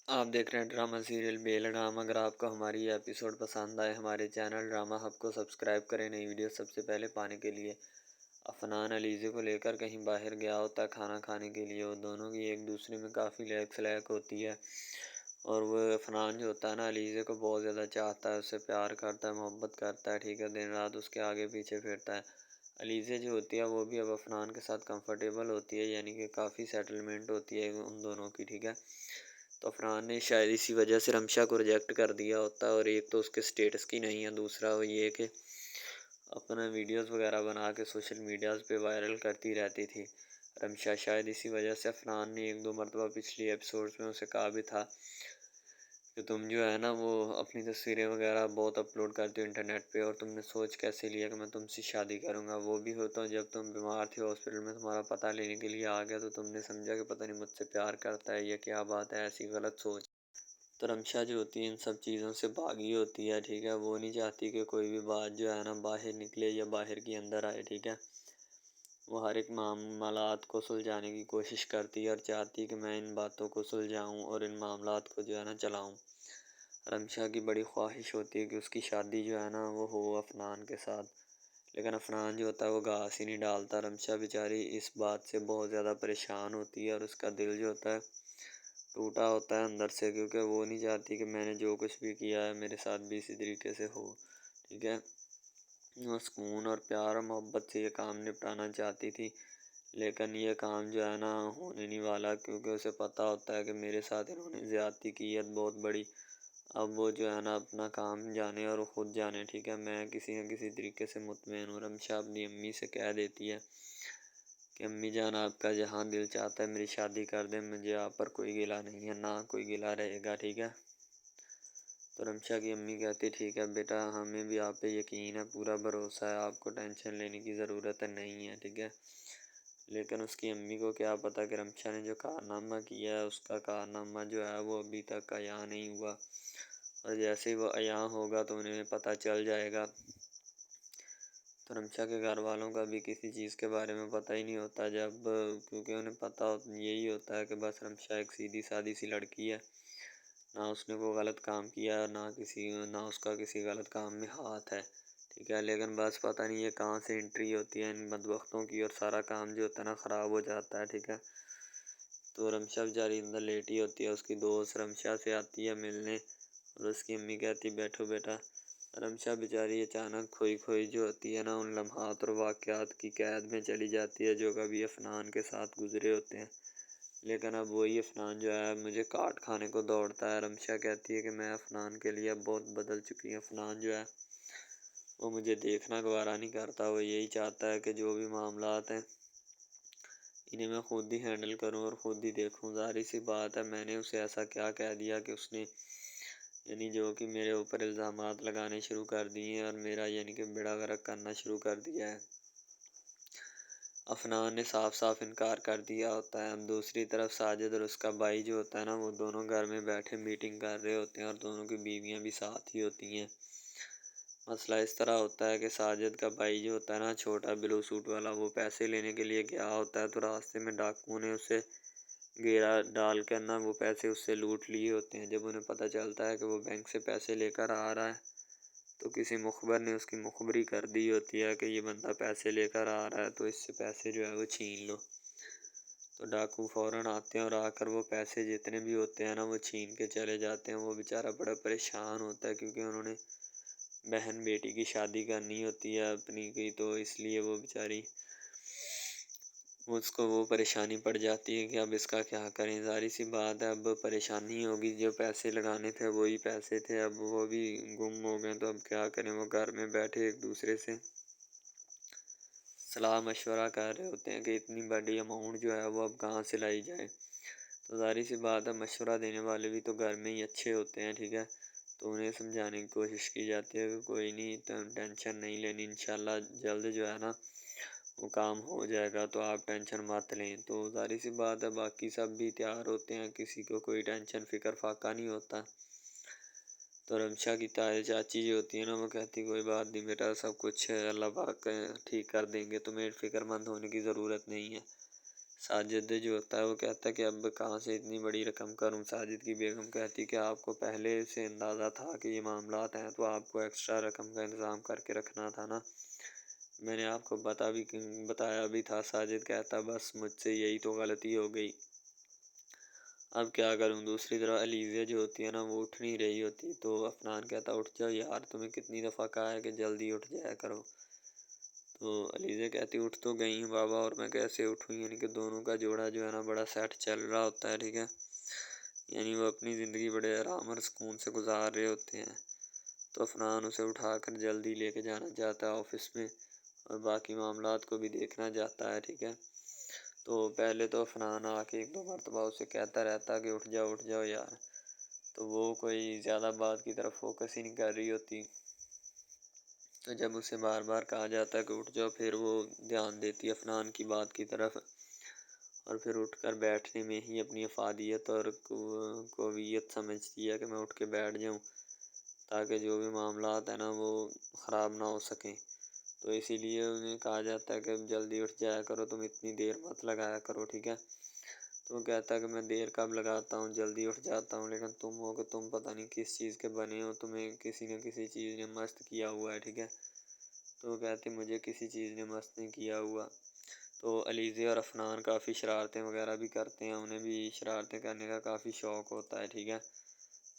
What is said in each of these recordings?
آپ دیکھ رہے ہیں ڈرامہ سیریل بے لگام۔ اگر آپ کو ہماری یہ ایپیسوڈ پسند آئے ہمارے چینل ڈرامہ ہب کو سبسکرائب کریں نئی ویڈیو سب سے پہلے پانے کے لیے۔ عفنان علیزہ کو لے کر کہیں باہر گیا ہوتا ہے کھانا کھانے کے لیے، وہ دونوں کی ایک دوسرے میں کافی لیک سلیک ہوتی ہے، اور وہ عفنان جو ہوتا ہے نا علیزہ کو بہت زیادہ چاہتا ہے، اس سے پیار کرتا ہے، محبت کرتا ہے، ٹھیک ہے، دن رات اس کے آگے پیچھے پھرتا ہے۔ علیزہ جو ہوتی ہے وہ بھی اب عفنان کے ساتھ کمفرٹیبل ہوتی ہے، یعنی کہ کافی سیٹلمنٹ ہوتی ہے ان دونوں کی، ٹھیک ہے۔ تو عفنان نے شاید اسی وجہ سے رمشا کو ریجیکٹ کر دیا ہوتا ہے، اور ایک تو اس کے سٹیٹس کی نہیں ہے، دوسرا وہ یہ کہ اپنا ویڈیوز وغیرہ بنا کے سوشل میڈیاز پہ وائرل کرتی رہتی تھی رمشا۔ شاید اسی وجہ سے عفنان نے ایک دو مرتبہ پچھلی ایپیسوڈز میں اسے کہا بھی تھا کہ تم جو ہے نا وہ اپنی تصویریں وغیرہ بہت اپلوڈ کرتے ہو انٹرنیٹ پہ، اور تم نے سوچ کیسے لیا کہ میں تم سے شادی کروں گا؟ وہ بھی ہوتا ہوں جب تم بیمار تھے ہاسپٹل میں، تمہارا پتہ لینے کے لیے آ گیا تو تم نے سمجھا کہ پتہ نہیں مجھ سے پیار کرتا ہے یا کیا بات ہے، ایسی غلط سوچ۔ تو رمشا جو ہوتی ہے ان سب چیزوں سے بھاگی ہوتی ہے، ٹھیک ہے، وہ نہیں چاہتی کہ کوئی بھی بات جو ہے نا باہر نکلے یا باہر کی اندر آئے، ٹھیک ہے۔ وہ ہر ایک معاملات کو سلجھانے کی کوشش کرتی ہے اور چاہتی ہے کہ میں ان باتوں کو سلجھاؤں اور ان معاملات کو جو ہے نا چلاؤں۔ رمشا کی بڑی خواہش ہوتی ہے کہ اس کی شادی جو ہے نا وہ ہو عفنان کے ساتھ، لیکن عفنان جو ہوتا ہے وہ گھاس ہی نہیں ڈالتا۔ رمشا بیچاری اس بات سے بہت زیادہ پریشان ہوتی ہے، اور اس کا دل جو ہوتا ہے ٹوٹا ہوتا ہے اندر سے، کیونکہ وہ نہیں چاہتی کہ میں نے جو کچھ بھی کیا ہے میرے ساتھ بھی اسی طریقے سے ہو، ٹھیک ہے۔ وہ سکون اور پیار اور محبت سے یہ کام نپٹانا چاہتی تھی، لیکن یہ کام جو ہے نا ہونے نہیں والا، کیونکہ اسے پتہ ہوتا ہے کہ میرے ساتھ انہوں نے زیادتی کی ہے بہت بڑی۔ اب وہ جو ہے نا اپنا کام جانے اور خود جانے، ٹھیک ہے، میں کسی نہ کسی طریقے سے مطمئن ہوں۔ رمشا اپنی امی سے کہہ دیتی ہے کہ امی جان آپ کا جہاں دل چاہتا ہے میری شادی کر دیں، مجھے آپ پر کوئی گلہ نہیں ہے، نہ کوئی گلہ رہے گا، ٹھیک ہے۔ تو رمشا کی امی کہتی ٹھیک ہے بیٹا، ہمیں بھی آپ پہ یقین ہے، پورا بھروسہ ہے، آپ کو ٹینشن لینے کی ضرورت نہیں ہے، ٹھیک ہے۔ لیکن اس کی امی کو کیا پتہ کہ رمشا نے جو کارنامہ کیا ہے اس کا کارنامہ جو ہے وہ ابھی تک عیاں نہیں ہوا، اور جیسے ہی وہ عیاں ہوگا تو انہیں پتہ چل جائے گا۔ تو رمشا کے گھر والوں کا بھی کسی چیز کے بارے میں پتہ ہی نہیں ہوتا، کیونکہ انہیں پتہ یہی ہوتا ہے کہ بس رمشا ایک سیدھی سادھی سی لڑکی ہے، نہ اس نے کوئی غلط کام کیا ہے، نہ اس کا کسی غلط کام میں ہاتھ ہے، ٹھیک ہے۔ لیکن بس پتہ نہیں یہ کہاں سے انٹری ہوتی ہے ان بدبختوں کی، اور سارا کام جو ہوتا ہے نا خراب ہو جاتا ہے، ٹھیک ہے۔ تو رمشا بیچاری اندر لیٹی ہوتی ہے، اس کی دوست رمشا سے آتی ہے ملنے، اور اس کی امی کہتی بیٹھو بیٹا۔ رمشا بیچاری اچانک کھوئی جو ہوتی ہے نا ان لمحات اور واقعات کی قید میں چلی جاتی ہے جو کبھی عفنان کے ساتھ گزرے ہوتے ہیں، لیکن اب وہی عفنان جو ہے مجھے کاٹ کھانے کو دوڑتا ہے۔ رمشا کہتی ہے کہ میں عفنان کے لیے اب بہت بدل چکی ہوں، عفنان جو ہے وہ مجھے دیکھنا گوارا نہیں کرتا، وہ یہی چاہتا ہے کہ جو بھی معاملات ہیں انہیں میں خود ہی ہینڈل کروں اور خود ہی دیکھوں۔ ظاہر سی بات ہے میں نے اسے ایسا کیا کہہ دیا کہ اس نے یعنی جو کہ میرے اوپر الزامات لگانے شروع کر دیے ہیں، اور میرا یعنی کہ بیڑا غرق کرنا شروع کر دیا ہے۔ عفنان نے صاف صاف انکار کر دیا ہوتا ہے۔ اب دوسری طرف ساجد اور اس کا بھائی جو ہوتا ہے نا وہ دونوں گھر میں بیٹھے میٹنگ کر رہے ہوتے ہیں، اور دونوں کی بیویاں بھی ساتھ ہی ہوتی ہیں۔ مسئلہ اس طرح ہوتا ہے کہ ساجد کا بھائی جو ہوتا ہے نا چھوٹا بلو سوٹ والا، وہ پیسے لینے کے لیے گیا ہوتا ہے، تو راستے میں ڈاکوؤں نے اسے گھیرا ڈال کر نا وہ پیسے اس سے لوٹ لیے ہوتے ہیں۔ جب انہیں پتہ چلتا ہے کہ وہ بینک سے پیسے لے کر آ رہا ہے تو کسی مخبر نے اس کی مخبری کر دی ہوتی ہے کہ یہ بندہ پیسے لے کر آ رہا ہے تو اس سے پیسے جو ہے وہ چھین لو۔ تو ڈاکو فوراً آتے ہیں اور آ کر وہ پیسے جتنے بھی ہوتے ہیں نا وہ چھین کے چلے جاتے ہیں۔ وہ بیچارہ بڑا پریشان ہوتا ہے کیونکہ انہوں نے بہن بیٹی کی شادی کرنی ہوتی ہے اپنی کی، تو اس لیے وہ بیچاری اس کو وہ پریشانی پڑ جاتی ہے کہ اب اس کا کیا کریں۔ ظاہر سی بات ہے اب پریشانی ہوگی، جو پیسے لگانے تھے وہی پیسے تھے، اب وہ بھی گم ہو گئے تو اب کیا کریں۔ وہ گھر میں بیٹھے ایک دوسرے سے صلاح مشورہ کر رہے ہوتے ہیں کہ اتنی بڑی اماؤنٹ جو ہے وہ اب کہاں سے لائی جائے۔ تو ظاہر سی بات ہے مشورہ دینے والے بھی تو گھر میں ہی اچھے ہوتے ہیں، ٹھیک ہے۔ تو انہیں سمجھانے کی کوشش کی جاتی ہے کہ کوئی نہیں، ٹینشن نہیں لینی، انشاءاللہ جلد جو ہے نا وہ کام ہو جائے گا، تو آپ ٹینشن مت لیں۔ تو ظاہر سی بات ہے باقی سب بھی تیار ہوتے ہیں، کسی کو کوئی ٹینشن فکر فاقہ نہیں ہوتا۔ تو رمشا کی تائے چاچی جو ہوتی ہے نا وہ کہتی کوئی بات نہیں بیٹا، سب کچھ اللہ پاک ٹھیک کر دیں گے، تمہیں فکر مند ہونے کی ضرورت نہیں ہے۔ ساجد جو ہوتا ہے وہ کہتا ہے کہ اب کہاں سے اتنی بڑی رقم کروں۔ ساجد کی بیگم کہتی کہ آپ کو پہلے سے اندازہ تھا کہ یہ معاملات ہیں تو آپ کو ایکسٹرا رقم کا انتظام کر کے رکھنا تھا نا، میں نے آپ کو بتایا بھی تھا۔ ساجد کہتا بس مجھ سے یہی تو غلطی ہو گئی، اب کیا کروں۔ دوسری طرف علیزہ جو ہوتی ہے نا وہ اٹھ نہیں رہی ہوتی، تو عفنان کہتا اٹھ جاؤ یار، تمہیں کتنی دفعہ کہا ہے کہ جلدی اٹھ جایا کرو۔ تو علیزہ کہتی اٹھ تو گئی ہوں بابا، اور میں کیسے اٹھوں، یعنی کہ دونوں کا جوڑا جو ہے نا بڑا سیٹ چل رہا ہوتا ہے، ٹھیک ہے، یعنی وہ اپنی زندگی بڑے آرام اور سکون سے گزار رہے ہوتے ہیں۔ تو عفنان اسے اٹھا کر جلدی لے کے جانا چاہتا ہے آفس میں، اور باقی معاملات کو بھی دیکھنا چاہتا ہے، ٹھیک ہے۔ تو پہلے تو عفنان آ کے ایک دو مرتبہ اسے کہتا رہتا کہ اٹھ جاؤ یار، تو وہ کوئی زیادہ بات کی طرف فوکس ہی نہیں کر رہی ہوتی۔ تو جب اسے بار بار کہا جاتا ہے کہ اٹھ جاؤ، پھر وہ دھیان دیتی ہے عفنان کی بات کی طرف، اور پھر اٹھ کر بیٹھنے میں ہی اپنی افادیت اور قویت سمجھتی ہے کہ میں اٹھ کے بیٹھ جاؤں تاکہ جو بھی معاملات ہیں نا وہ خراب نہ ہو سکیں۔ تو اسی لیے انہیں کہا جاتا ہے کہ جلدی اٹھ جایا کرو، تم اتنی دیر مت لگایا کرو، ٹھیک ہے۔ تو وہ کہتا ہے کہ میں دیر کب لگاتا ہوں، جلدی اٹھ جاتا ہوں، لیکن تم ہو کہ تم پتہ نہیں کس چیز کے بنے ہو، تمہیں کسی نہ کسی چیز نے مست کیا ہوا ہے، ٹھیک ہے۔ تو وہ کہتے مجھے کسی چیز نے مست نہیں کیا ہوا۔ تو علیزہ اور عفنان کافی شرارتیں وغیرہ بھی کرتے ہیں، انہیں بھی شرارتیں کرنے کا کافی شوق ہوتا ہے، ٹھیک ہے۔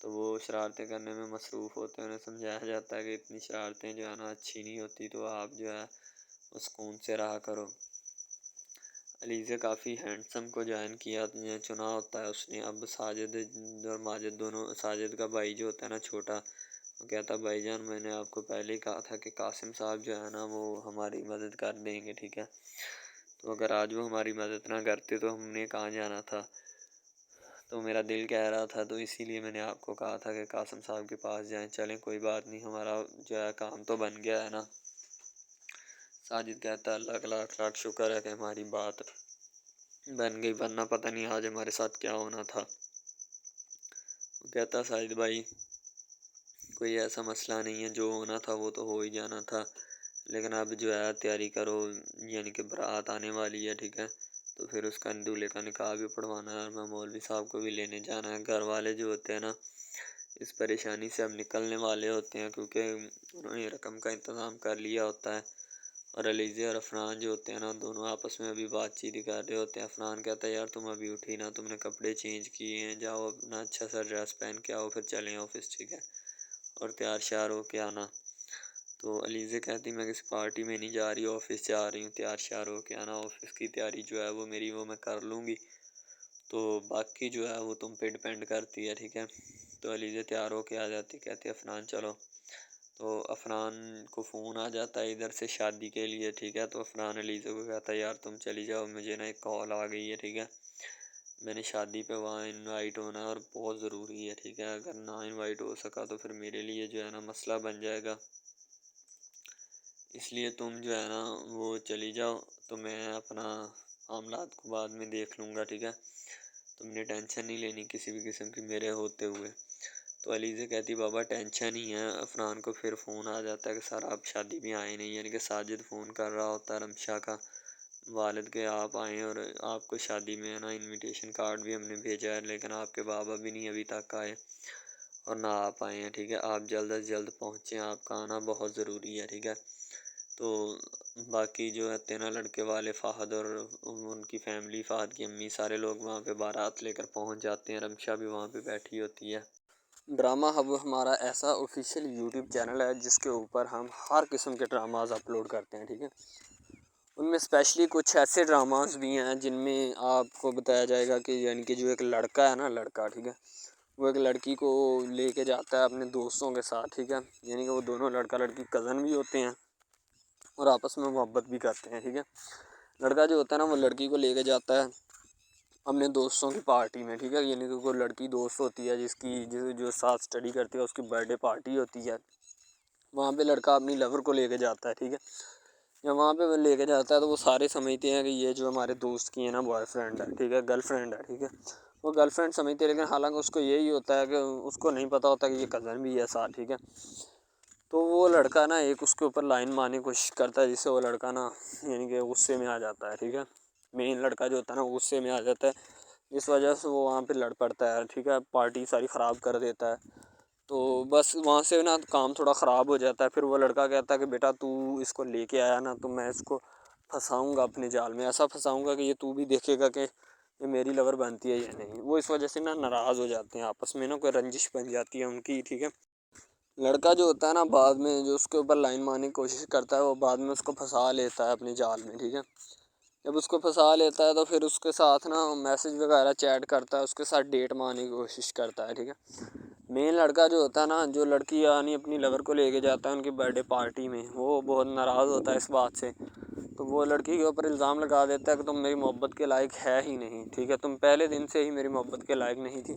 تو وہ شرارتیں کرنے میں مصروف ہوتے ہیں، انہیں سمجھایا جاتا ہے کہ اتنی شرارتیں جو ہے نا اچھی نہیں ہوتی، تو آپ جو ہے وہ سکون سے رہا کرو۔ علیزہ کافی ہینڈسم کو جوائن چنا ہوتا ہے اس نے۔ اب ساجد اور ماجد دونوں، ساجد کا بھائی جو ہوتا ہے نا چھوٹا، وہ کہتا ہے بھائی جان میں نے آپ کو پہلے ہی کہا تھا کہ قاسم صاحب جو ہے نا وہ ہماری مدد کر دیں گے، ٹھیک ہے، تو اگر آج وہ ہماری مدد نہ کرتے تو ہم نے کہاں جانا تھا۔ تو میرا دل کہہ رہا تھا، تو اسی لیے میں نے آپ کو کہا تھا کہ قاسم صاحب کے پاس جائیں، چلیں کوئی بات نہیں، ہمارا جو ہے کام تو بن گیا ہے نا۔ ساجد کہتا ہے اللہ کا لاکھ لاکھ شکر ہے کہ ہماری بات بن گئی، ورنہ پتہ نہیں آج ہمارے ساتھ کیا ہونا تھا۔ وہ کہتا ساجد بھائی کوئی ایسا مسئلہ نہیں ہے، جو ہونا تھا وہ تو ہو ہی جانا تھا، لیکن اب جو ہے تیاری کرو، یعنی کہ برات آنے والی ہے، ٹھیک ہے، تو پھر اس کا دولہے کا نکاح بھی پڑھوانا ہے، اور میں مولوی صاحب کو بھی لینے جانا ہے۔ گھر والے جو ہوتے ہیں نا اس پریشانی سے اب نکلنے والے ہوتے ہیں، کیونکہ انہوں نے رقم کا انتظام کر لیا ہوتا ہے، اور علیزہ اور عفنان جو ہوتے ہیں نا دونوں آپس میں ابھی بات چیت ہی کر رہے ہوتے ہیں۔ عفنان کہتا ہے یار تم ابھی اٹھی نا، تم نے کپڑے چینج کیے ہیں، جاؤ اپنا اچھا سا ڈریس پہن کے آؤ، پھر چلیں آفس، ٹھیک ہے، اور تیار شیار ہو کے آنا۔ تو علیزہ کہتی میں کسی پارٹی میں نہیں جا رہی، آفس جا رہی ہوں، تیار شیار ہو کے آنا، آفس کی تیاری جو ہے وہ میری میں کر لوں گی، تو باقی جو ہے وہ تم پہ ڈپینڈ کرتی ہے، ٹھیک ہے۔ تو علیزہ تیار ہو کے آ جاتی، کہتی عفنان چلو۔ تو عفنان کو فون آ جاتا ہے ادھر سے شادی کے لیے، ٹھیک ہے، تو عفنان علیزہ کو کہتا ہے یار تم چلی جاؤ، مجھے نا ایک کال آ گئی ہے، ٹھیک ہے، میں نے شادی پہ وہاں انوائٹ ہونا ہے اور بہت ضروری ہے، ٹھیک ہے، اگر نہ انوائٹ ہو سکا تو پھر میرے لیے جو ہے نا مسئلہ بن جائے گا، اس لیے تم جو ہے نا وہ چلی جاؤ، تو میں اپنا معاملات کو بعد میں دیکھ لوں گا، ٹھیک ہے، تم نے ٹینشن نہیں لینی کسی بھی قسم کی میرے ہوتے ہوئے۔ تو علیزہ کہتی بابا ٹینشن ہی ہے۔ عفنان کو پھر فون آ جاتا ہے کہ سر آپ شادی میں آئے نہیں، یعنی کہ ساجد فون کر رہا ہوتا ہے رمشا کا والد کے آپ آئیں، اور آپ کو شادی میں ہے نا انویٹیشن کارڈ بھی ہم نے بھیجا ہے، لیکن آپ کے بابا بھی نہیں ابھی تک آئے اور نہ آپ آئے ہیں، ٹھیک ہے، آپ جلد از جلد پہنچیں، آپ کا آنا بہت ضروری ہے، ٹھیک ہے۔ تو باقی جو ہے تینا لڑکے والے فہد اور ان کی فیملی، فہد کی امی، سارے لوگ وہاں پہ بارات لے کر پہنچ جاتے ہیں، رمشا بھی وہاں پہ بیٹھی ہوتی ہے۔ ڈرامہ ہب ہمارا ایسا آفیشیل یوٹیوب چینل ہے جس کے اوپر ہم ہر قسم کے ڈراماز اپلوڈ کرتے ہیں، ٹھیک ہے، ان میں اسپیشلی کچھ ایسے ڈراماز بھی ہیں جن میں آپ کو بتایا جائے گا کہ یعنی کہ جو ایک لڑکا ہے نا، لڑکا، ٹھیک ہے، وہ ایک لڑکی کو لے کے جاتا ہے اپنے دوستوں کے ساتھ، ٹھیک ہے، یعنی کہ وہ دونوں لڑکا لڑکی کزن بھی ہوتے ہیں اور آپس میں محبت بھی کرتے ہیں، ٹھیک ہے۔ لڑکا جو ہوتا ہے نا وہ لڑکی کو لے کے جاتا ہے اپنے دوستوں کی پارٹی میں، ٹھیک ہے، یعنی کہ کوئی لڑکی دوست ہوتی ہے جو ساتھ اسٹڈی کرتی ہے، اس کی برتھ ڈے پارٹی ہوتی ہے، وہاں پہ لڑکا اپنی لور کو لے کے جاتا ہے، ٹھیک ہے، جب وہاں پہ وہ لے کے جاتا ہے تو وہ سارے سمجھتے ہیں کہ یہ جو ہمارے دوست کی ہے نا بوائے فرینڈ ہے، ٹھیک ہے، گرل فرینڈ ہے، ٹھیک ہے، وہ گرل فرینڈ سمجھتے ہیں، لیکن حالانکہ اس کو یہی ہوتا ہے کہ اس کو نہیں پتہ ہوتا کہ یہ کزن بھی ہے ساتھ، ٹھیک ہے۔ تو وہ لڑکا نا ایک اس کے اوپر لائن مارنے کی کوشش کرتا ہے، جس سے وہ لڑکا نا یعنی کہ غصے میں آ جاتا ہے، ٹھیک ہے، مین لڑکا جو ہوتا ہے نا غصے میں آ جاتا ہے، جس وجہ سے وہ وہاں پہ لڑ پڑتا ہے، ٹھیک ہے، پارٹی ساری خراب کر دیتا ہے۔ تو بس وہاں سے نا کام تھوڑا خراب ہو جاتا ہے۔ پھر وہ لڑکا کہتا ہے کہ بیٹا تو اس کو لے کے آیا نا، تو میں اس کو پھنساؤں گا اپنے جال میں، ایسا پھنساؤں گا کہ یہ تو بھی دیکھے گا کہ یہ میری لور بنتی ہے یا نہیں۔ وہ اس وجہ سے نا ناراض ہو جاتے ہیں آپس میں، نا کوئی رنجش بن جاتی ہے ان کی، ٹھیک ہے۔ لڑکا جو ہوتا ہے نا بعد میں جو اس کے اوپر لائن مارنے کی کوشش کرتا ہے، وہ بعد میں اس کو پھنسا لیتا ہے اپنے جال میں، ٹھیک ہے۔ جب اس کو پھنسا لیتا ہے تو پھر اس کے ساتھ نا میسج وغیرہ چیٹ کرتا ہے، اس کے ساتھ ڈیٹ مارنے کی کوشش کرتا ہے، ٹھیک ہے۔ مین لڑکا جو ہوتا ہے نا، جو لڑکی یعنی اپنی لور کو لے کے جاتا ہے ان کی برتھ ڈے پارٹی میں، وہ بہت ناراض ہوتا ہے اس بات سے۔ تو وہ لڑکی کے اوپر الزام لگا دیتا ہے کہ تم میری محبت کے لائق ہے ہی نہیں، ٹھیک ہے، تم پہلے دن سے ہی میری محبت کے لائق نہیں تھی،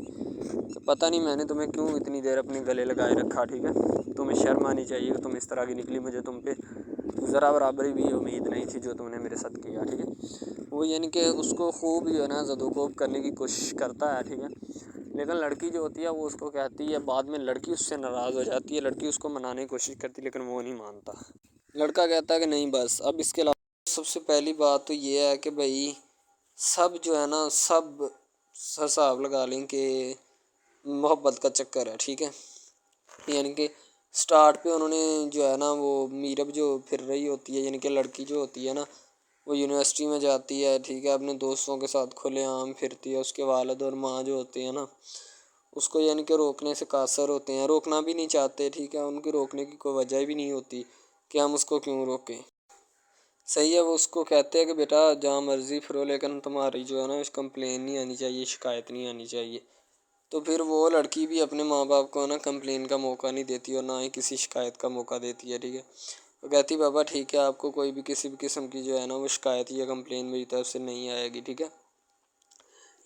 تو پتہ نہیں میں نے تمہیں کیوں اتنی دیر اپنے گلے لگائے رکھا، ٹھیک ہے۔ تمہیں شرم آنی چاہیے کہ تم اس طرح کی نکلی، مجھے تم پہ ذرا برابری بھی امید نہیں تھی جو تم نے میرے ساتھ کیا، ٹھیک ہے۔ وہ یعنی کہ اس کو خوب جو ہے نا زد و کوب کرنے کی کوشش کرتا ہے، ٹھیک ہے، لیکن لڑکی جو ہوتی ہے وہ اس کو کہتی ہے، بعد میں لڑکی اس سے ناراض ہو جاتی ہے، لڑکی اس کو منانے کی کوشش کرتی ہے لیکن وہ نہیں مانتا۔ لڑکا کہتا ہے کہ نہیں بس اب اس کے علاوہ سب سے پہلی بات تو یہ ہے کہ بھائی سب جو ہے نا سب حساب لگا لیں کہ محبت کا چکر ہے، ٹھیک ہے۔ یعنی کہ سٹارٹ پہ انہوں نے جو ہے نا وہ میرب جو پھر رہی ہوتی ہے، یعنی کہ لڑکی جو ہوتی ہے نا وہ یونیورسٹی میں جاتی ہے، ٹھیک ہے، اپنے دوستوں کے ساتھ کھلے عام پھرتی ہے، اس کے والد اور ماں جو ہوتے ہیں نا اس کو یعنی کہ روکنے سے قاصر ہوتے ہیں، روکنا بھی نہیں چاہتے، ٹھیک ہے، ان کے روکنے کی کوئی وجہ بھی نہیں ہوتی کہ ہم اس کو کیوں روکیں، صحیح ہے۔ وہ اس کو کہتے ہیں کہ بیٹا جہاں مرضی پھرو لیکن تمہاری جو ہے نا اس کمپلین نہیں آنی چاہیے، شکایت نہیں آنی چاہیے۔ تو پھر وہ لڑکی بھی اپنے ماں باپ کو نا کمپلین کا موقع نہیں دیتی اور نہ ہی کسی شکایت کا موقع دیتی ہے، ٹھیک ہے۔ وہ کہتی بابا ٹھیک ہے، آپ کو کوئی بھی کسی بھی قسم کی جو ہے نا وہ شکایت یا کمپلین میری طرف سے نہیں آئے گی، ٹھیک ہے۔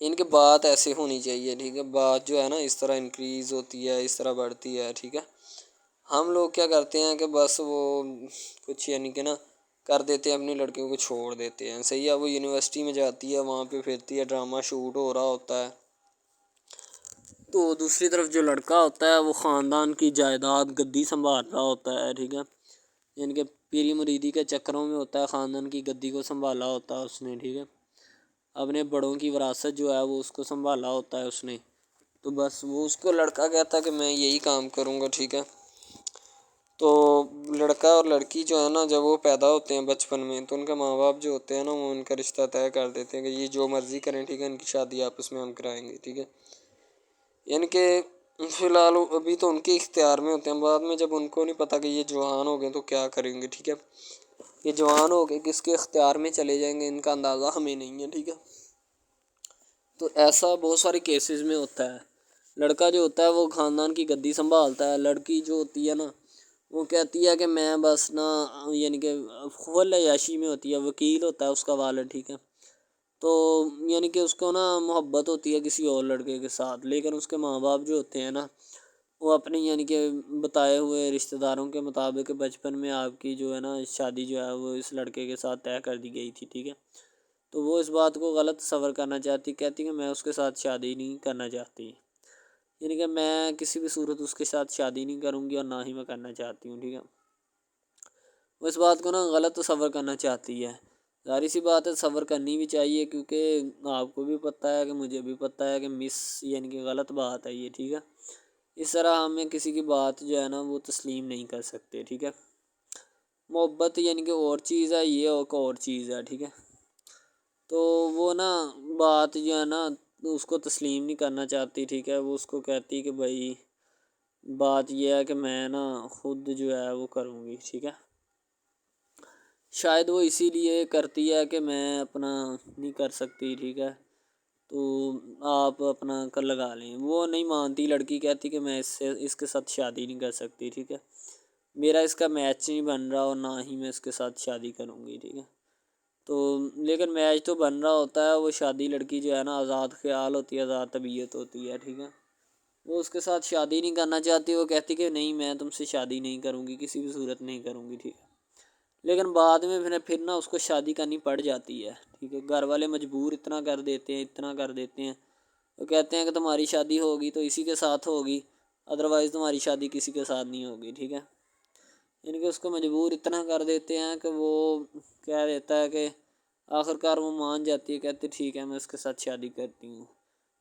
ان کی بات ایسے ہونی چاہیے، ٹھیک ہے، بات جو ہے نا اس طرح انکریز ہوتی ہے، اس طرح بڑھتی ہے، ٹھیک ہے۔ ہم لوگ کیا کرتے ہیں کہ بس وہ کچھ یعنی کہ نا کر دیتے ہیں، اپنی لڑکیوں کو چھوڑ دیتے ہیں، صحیح ہے۔ وہ یونیورسٹی میں جاتی ہے، وہاں پہ پھرتی ہے، ڈرامہ شوٹ ہو رہا ہوتا ہے، تو دوسری طرف جو لڑکا ہوتا ہے وہ خاندان کی جائیداد گدی سنبھال رہا ہوتا ہے، ٹھیک ہے، یعنی کہ پیری مریدی کے چکروں میں ہوتا ہے، خاندان کی گدی کو سنبھالا ہوتا ہے اس نے، ٹھیک ہے، اپنے بڑوں کی وراثت جو ہے وہ اس کو سنبھالا ہوتا ہے اس نے۔ تو بس وہ اس کو لڑکا کہتا ہے کہ میں یہی کام کروں گا، ٹھیک ہے۔ تو لڑکا اور لڑکی جو ہے نا جب وہ پیدا ہوتے ہیں بچپن میں تو ان کے ماں باپ جو ہوتے ہیں نا وہ ان کا رشتہ طے کر دیتے ہیں کہ یہ جو مرضی کریں، ٹھیک ہے، ان کی شادی آپس میں ہم کرائیں گے، ٹھیک ہے۔ یعنی کہ فی الحال ابھی تو ان کے اختیار میں ہوتے ہیں، بعد میں جب ان کو نہیں پتہ کہ یہ جوان ہو گئے تو کیا کریں گے، ٹھیک ہے، یہ جوان ہو کے کس کے اختیار میں چلے جائیں گے ان کا اندازہ ہمیں نہیں ہے، ٹھیک ہے۔ تو ایسا بہت سارے کیسز میں ہوتا ہے، لڑکا جو ہوتا ہے وہ خاندان کی گدی سنبھالتا ہے، لڑکی جو ہوتی ہے نا وہ کہتی ہے کہ میں بس نا یعنی کہ فل عیاشی میں ہوتی ہے، وکیل ہوتا ہے اس کا والد، ٹھیک ہے، تو یعنی کہ اس کو نا محبت ہوتی ہے کسی اور لڑکے کے ساتھ، لیکن اس کے ماں باپ جو ہوتے ہیں نا وہ اپنی یعنی کہ بتائے ہوئے رشتہ داروں کے مطابق بچپن میں آپ کی جو ہے نا شادی جو ہے وہ اس لڑکے کے ساتھ طے کر دی گئی تھی، ٹھیک ہے، تو وہ اس بات کو غلط تصور کرنا چاہتی، کہتی کہ میں اس کے ساتھ شادی نہیں کرنا چاہتی، یعنی کہ میں کسی بھی صورت اس کے ساتھ شادی نہیں کروں گی اور نہ ہی میں کرنا چاہتی ہوں، ٹھیک ہے۔ وہ اس بات کو نا غلط تصور کرنا چاہتی ہے، ظاہر سی بات ہے تصور کرنی بھی چاہیے کیونکہ آپ کو بھی پتہ ہے کہ مجھے بھی پتہ ہے کہ یعنی کہ غلط بات ہے یہ، ٹھیک ہے۔ اس طرح ہمیں کسی کی بات جو ہے نا وہ تسلیم نہیں کر سکتے، ٹھیک ہے۔ محبت یعنی کہ اور چیز ہے، یہ اور چیز ہے، ٹھیک ہے۔ تو وہ نا بات جو ہے نا اس کو تسلیم نہیں کرنا چاہتی، ٹھیک ہے، وہ اس کو کہتی کہ بھائی بات یہ ہے کہ میں نا خود جو ہے وہ کروں گی، ٹھیک ہے۔ شاید وہ اسی لیے کرتی ہے کہ میں اپنا نہیں کر سکتی، ٹھیک ہے، تو آپ اپنا کر لگا لیں، وہ نہیں مانتی، لڑکی کہتی کہ میں اس کے ساتھ شادی نہیں کر سکتی، ٹھیک ہے، میرا اس کا میچ نہیں بن رہا اور نہ ہی میں اس کے ساتھ شادی کروں گی، ٹھیک ہے۔ تو لیکن میچ تو بن رہا ہوتا ہے، وہ شادی لڑکی جو ہے نا آزاد خیال ہوتی ہے، آزاد طبیعت ہوتی ہے، ٹھیک ہے، وہ اس کے ساتھ شادی نہیں کرنا چاہتی، وہ کہتی کہ نہیں میں تم سے شادی نہیں کروں گی، کسی بھی صورت نہیں کروں گی، ٹھیک ہے، لیکن بعد میں پھر نا اس کو شادی کرنی پڑ جاتی ہے، ٹھیک ہے، گھر والے مجبور اتنا کر دیتے ہیں، وہ کہتے ہیں کہ تمہاری شادی ہوگی تو اسی کے ساتھ ہوگی، ادروائز تمہاری شادی کسی کے ساتھ نہیں ہوگی، ٹھیک ہے، یعنی کہ اس کو مجبور اتنا کر دیتے ہیں کہ وہ کہہ دیتا ہے کہ آخرکار وہ مان جاتی ہے، کہتے ٹھیک ہے میں اس کے ساتھ شادی کرتی ہوں۔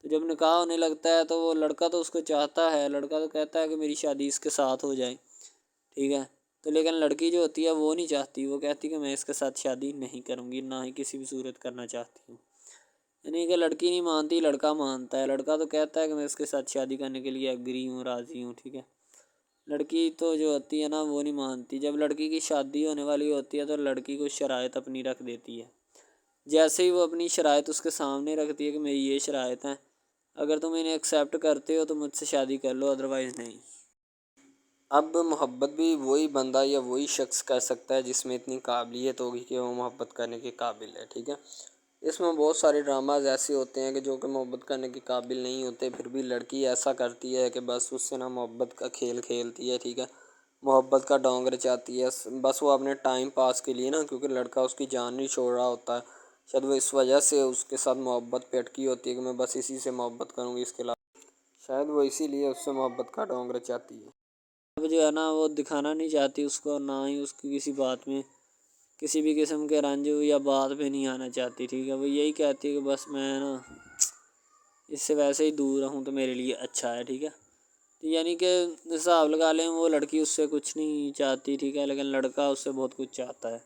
تو جب نکاح ہونے لگتا ہے تو وہ لڑکا تو اس کو چاہتا ہے، لڑکا تو کہتا ہے کہ میری شادی اس کے ساتھ ہو جائے، ٹھیک ہے۔ تو لیکن لڑکی جو ہوتی ہے وہ نہیں چاہتی، وہ کہتی کہ میں اس کے ساتھ شادی نہیں کروں گی، نہ ہی کسی بھی صورت کرنا چاہتی ہوں۔ یعنی کہ لڑکی نہیں مانتی، لڑکا مانتا ہے۔ لڑکا تو کہتا ہے کہ میں اس کے ساتھ شادی کرنے کے لیے ایگری ہوں، راضی ہوں، ٹھیک ہے۔ لڑکی تو جو ہوتی ہے نا وہ نہیں مانتی۔ جب لڑکی کی شادی ہونے والی ہوتی ہے تو لڑکی کو شرائط اپنی رکھ دیتی ہے۔ جیسے ہی وہ اپنی شرائط اس کے سامنے رکھتی ہے کہ میری یہ شرائط ہیں، اگر تم انہیں ایکسیپٹ کرتے ہو تو مجھ سے شادی کر لو، ادروائز نہیں۔ اب محبت بھی وہی بندہ یا وہی شخص کر سکتا ہے جس میں اتنی قابلیت ہوگی کہ وہ محبت کرنے کے قابل ہے، ٹھیک ہے۔ اس میں بہت سارے ڈراماز ایسے ہوتے ہیں کہ جو کہ محبت کرنے کے قابل نہیں ہوتے، پھر بھی لڑکی ایسا کرتی ہے کہ بس اس سے نا محبت کا کھیل کھیلتی ہے، ٹھیک ہے۔ محبت کا ڈونگ رچاتی ہے، بس وہ اپنے ٹائم پاس کے لیے نا، کیونکہ لڑکا اس کی جان نہیں چھوڑ رہا ہوتا ہے، شاید وہ اس وجہ سے اس کے ساتھ محبت پہ اٹکی ہوتی ہے کہ میں بس اسی سے محبت کروں گی، اس کے علاوہ شاید وہ اسی لیے اس سے محبت کا ڈونگ رچاتی ہے۔ اب جو ہے نا وہ دکھانا نہیں چاہتی اس کو، نہ ہی اس کی کسی بات میں کسی بھی قسم کے رنج یا بات پہ نہیں آنا چاہتی، ٹھیک ہے۔ وہ یہی کہتی ہے کہ بس میں نا اس سے ویسے ہی دور رہوں تو میرے لیے اچھا ہے، ٹھیک ہے۔ یعنی کہ حساب لگا لیں وہ لڑکی اس سے کچھ نہیں چاہتی، ٹھیک ہے، لیکن لڑکا اس سے بہت کچھ چاہتا ہے۔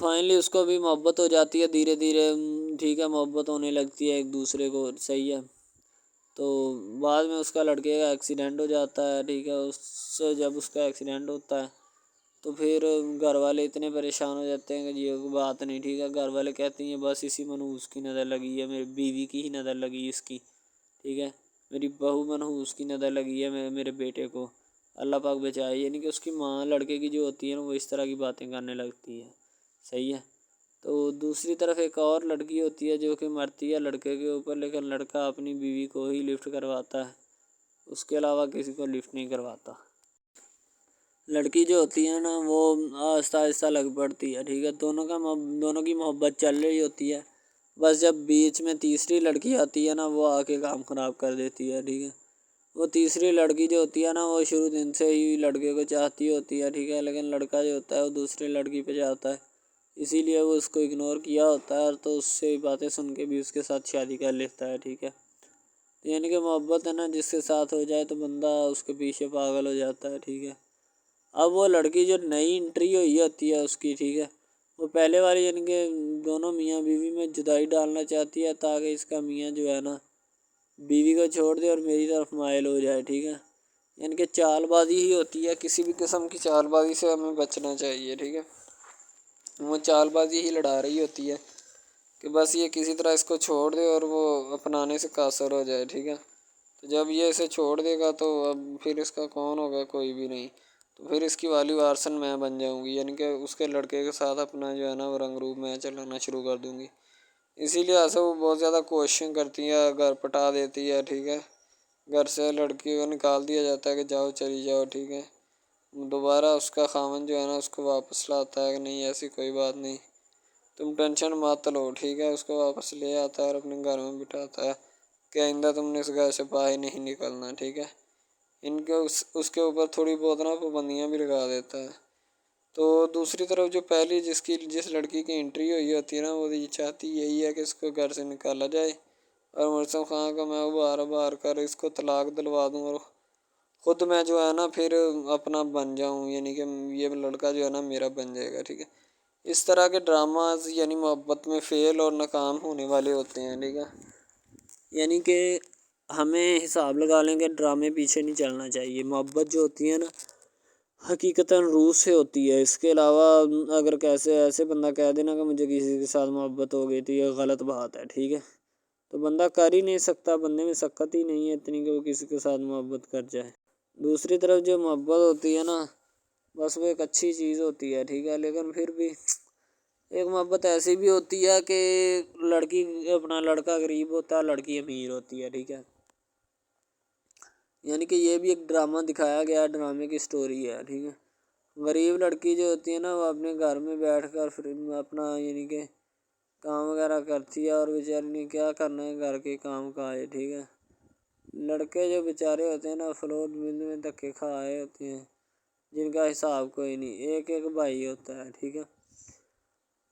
فائنلی اس کو بھی محبت ہو جاتی ہے دھیرے دھیرے، ٹھیک ہے، محبت ہونے لگتی ہے ایک دوسرے کو، صحیح ہے۔ تو بعد میں اس کا لڑکے کا ایکسیڈنٹ ہو جاتا ہے، ٹھیک ہے۔ جب اس کا ایکسیڈنٹ ہوتا ہے تو پھر گھر والے اتنے پریشان ہو جاتے ہیں کہ یہ بات نہیں، ٹھیک ہے۔ گھر والے کہتے ہیں بس اسی منحوس کی نظر لگی ہے، میری بیوی کی ہی نظر لگی اس کی، ٹھیک ہے، میری بہو منحوس کی نظر لگی ہے میرے بیٹے کو، اللہ پاک بچائے۔ یعنی کہ اس کی ماں لڑکے کی جو ہوتی ہے نا وہ اس طرح کی باتیں کرنے لگتی ہے، صحیح ہے۔ تو دوسری طرف ایک اور لڑکی ہوتی ہے جو کہ مرتی ہے لڑکے کے اوپر، لیکن لڑکا اپنی بیوی کو ہی لفٹ کرواتا ہے، اس کے علاوہ کسی کو لفٹ نہیں کرواتا۔ لڑکی جو ہوتی ہے نا وہ آہستہ آہستہ لگ پڑتی ہے، ٹھیک ہے، دونوں کی محبت چل رہی ہوتی ہے، بس جب بیچ میں تیسری لڑکی آتی ہے نا وہ آ کے کام خراب کر دیتی ہے، ٹھیک ہے۔ وہ تیسری لڑکی جو ہوتی ہے نا وہ شروع دن سے ہی لڑکے کو چاہتی ہوتی ہے، ٹھیک ہے، لیکن لڑکا جو ہوتا ہے وہ دوسری لڑکی پہ جاتا ہے، اسی لیے وہ اس کو اگنور کیا ہوتا ہے، اور تو اس سے باتیں سن کے بھی اس کے ساتھ شادی کر لیتا ہے، ٹھیک ہے۔ یعنی کہ محبت ہے نا جس کے ساتھ ہو جائے تو بندہ اس کے پیچھے پاگل ہو جاتا ہے، ٹھیک ہے۔ اب وہ لڑکی جو نئی انٹری ہوئی ہوتی ہے اس کی، ٹھیک ہے، وہ پہلے والی یعنی کہ دونوں میاں بیوی میں جدائی ڈالنا چاہتی ہے تاکہ اس کا میاں جو ہے نا بیوی کو چھوڑ دے اور میری طرف مائل ہو جائے، ٹھیک ہے۔ یعنی کہ چال بازی ہی ہوتی ہے، کسی بھی قسم کی چال بازی سے ہمیں بچنا چاہیے، ٹھیک ہے۔ وہ چال بازی ہی لڑا رہی ہوتی ہے کہ بس یہ کسی طرح اس کو چھوڑ دے اور وہ اپنانے سے قاصر ہو جائے، ٹھیک ہے۔ تو جب یہ اسے چھوڑ دے گا تو اب پھر اس کا کون ہوگا، کوئی بھی نہیں، تو پھر اس کی والی وارثن میں بن جاؤں گی، یعنی کہ اس کے لڑکے کے ساتھ اپنا جو ہے نا وہ رنگ روپ میں چلانا شروع کر دوں گی۔ اسی لیے ایسا وہ بہت زیادہ کوششیں کرتی ہے، گھر پٹا دیتی ہے، ٹھیک ہے، گھر سے لڑکی کو نکال دیا جاتا ہے کہ جاؤ چلی جاؤ، ٹھیک ہے۔ دوبارہ اس کا خاوند جو ہے نا اس کو واپس لاتا ہے کہ نہیں ایسی کوئی بات نہیں، تم ٹینشن مت لو، ٹھیک ہے، اس کو واپس لے آتا ہے اور اپنے گھر میں بٹھاتا ہے کہ آئندہ تم نے اس گھر سے باہر نہیں نکلنا، ٹھیک ہے۔ ان کے اس کے اوپر تھوڑی بہت نا پابندیاں بھی لگا دیتا ہے۔ تو دوسری طرف جو پہلی جس لڑکی کی انٹری ہوئی ہوتی ہے نا وہ یہ چاہتی یہی ہے کہ اس کو گھر سے نکالا جائے اور مرسم خان کو میں بار کر اس کو طلاق دلوا دوں اور خود میں جو ہے نا پھر اپنا بن جاؤں، یعنی کہ یہ لڑکا جو ہے نا میرا بن جائے گا، ٹھیک ہے۔ اس طرح کے ڈراماز یعنی محبت میں فیل اور ناکام ہونے والے ہوتے ہیں، ٹھیک ہے۔ یعنی کہ ہمیں حساب لگا لیں کہ ڈرامے پیچھے نہیں چلنا چاہیے، محبت جو ہوتی ہے نا حقیقتاً روح سے ہوتی ہے۔ اس کے علاوہ اگر ایسے بندہ کہہ دینا کہ مجھے کسی کے ساتھ محبت ہو گئی تو یہ غلط بات ہے، ٹھیک ہے۔ تو بندہ کر ہی نہیں سکتا، بندے میں سکت ہی نہیں ہے اتنی کہ وہ کسی کے ساتھ محبت کر جائے۔ دوسری طرف جو محبت ہوتی ہے نا بس وہ ایک اچھی چیز ہوتی ہے، ٹھیک ہے، لیکن پھر بھی ایک محبت ایسی بھی ہوتی ہے کہ لڑکا غریب ہوتا ہے، لڑکی امیر ہوتی ہے، ٹھیک ہے۔ یعنی کہ یہ بھی ایک ڈرامہ دکھایا گیا، ڈرامے کی سٹوری ہے، ٹھیک ہے۔ غریب لڑکی جو ہوتی ہے نا وہ اپنے گھر میں بیٹھ کر پھر اپنا یعنی کہ کام وغیرہ کرتی ہے اور بیچاری نے کیا کرنا ہے گھر کے کام کاج، ٹھیک ہے۔ لڑکے جو بیچارے ہوتے ہیں نا فلوٹ مل میں دھکے کھائے ہوتے ہیں جن کا حساب کوئی نہیں، ایک بھائی ہوتا ہے، ٹھیک ہے۔